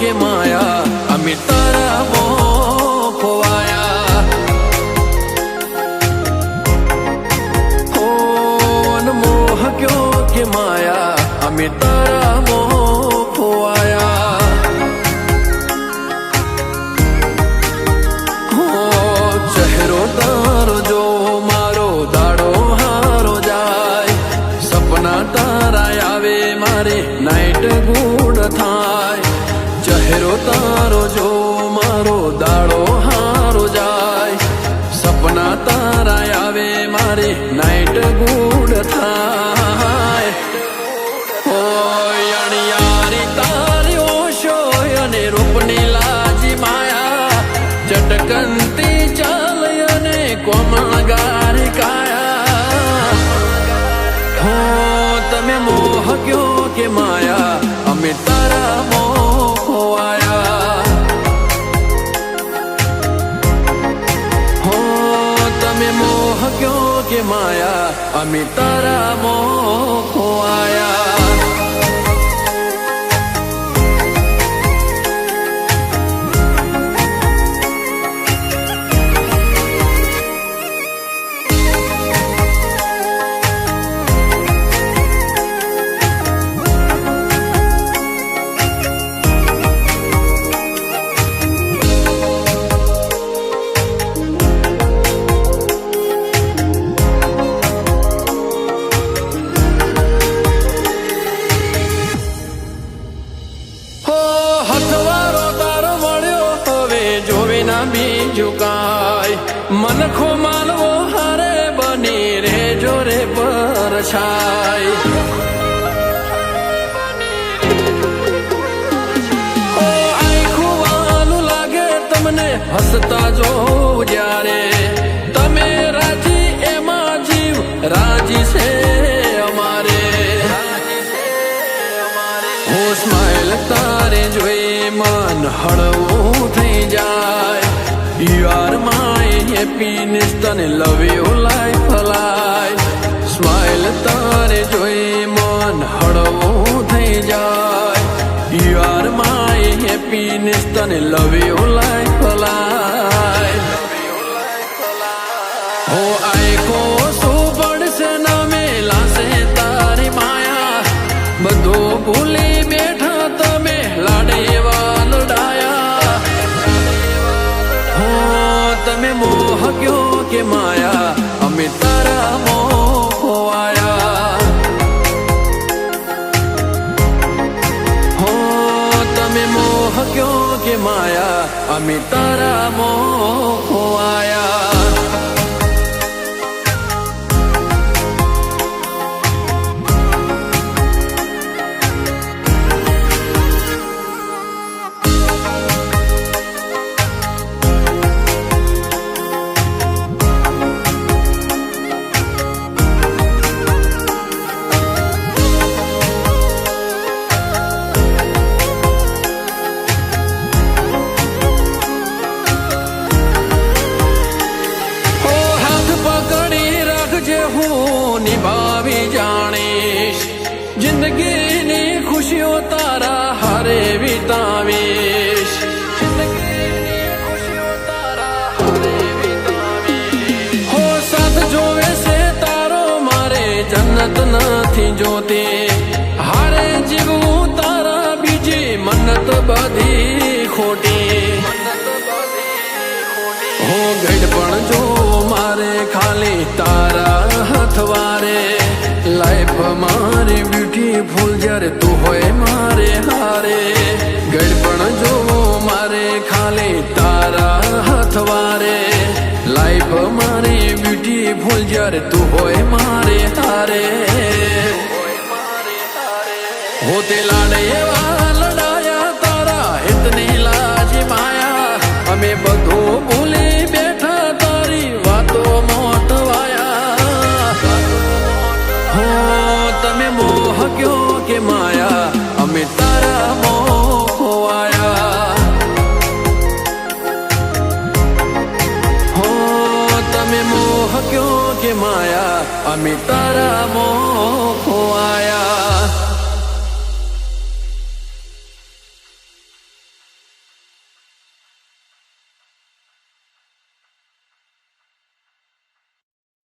કે માયા અમે તારા મોહ ખોવાયા હો મોહ ક્યો કે માયા અમે તારા મોહ ખોવાયા હો ચહેરો તારો જો મારો દાડો હારો જાય સપના તારા આવે મારે નાઈટ ગુડ થાય ચહેરો તારો જો મારો દાડો હારો જાય સપના તારા આવે મારે નાઈટ ગુડ થાય ઓય અણિયારી તારી ઓશો અને રૂપની લાજી માયા ચટકનતી ચાલ અને કોમળ ગારી કાયા હો તમે મોહ ક્યો કે માયા અમે તારા મોહ ખોવાયા હો તમે મોહ ક્યો કે માયા અમે તારા મોહ ખોવાયા બીજું કાય મનખો માલવો હારે બની રે જોરે પરછાય ઓ આખું વાલું લાગે તમને હસતા જો જ્યારે તમે રાજી એમાં જીવ રાજી છે અમારે હું સ્માઈલ તારે જોઈ મન હળવું થઈ જાય You are my happiness તને love you life alive Smile તારે જોઈ મન હળવું થઈ જાય You are my happiness તને love you life alive હો આઈકો શું પડશે ના મેલાશે તારી માયા બધું ભૂલી બેઠા તમે લાડે વાલડાયા તમે મોહ ક્યો કે માયા અમે તારા મોહ ખોવાયા હો તમે મોહ ક્યો કે માયા અમે તારા મોહ ખોવાયા હું નિભાવી જાણીશ જિંદગીની ખુશીઓ તારા હારે વિતાવીશ હો સાથ જોવે છે તારો મારે જન્નત નથી જોતી હારે જીવવું તારા બીજી મન્નત બધી ખોટી હો ગઢપણ જો મારે ખાલી તારા હથવારે લાઈફ મારી બ્યુટીફુલ જ્યારે તું હોય મારે હારે ગઢપણ જો મારે ખાલી તારા હથવારે લાઈફ મારી બ્યુટીફુલ જ્યારે તું હોય મારે હારે હોતે લાડે એવા લડાયા તારા હિતની લાજી માયા અમે બધું ભૂલી બેઠા તારી વાતો મોટવાયા હો તમે મોહ ક્યો કે માયા અમે તારા મોહ ખોવાયા હો તમે મોહ ક્યો કે માયા અમે તારા મોહ ખોવાયા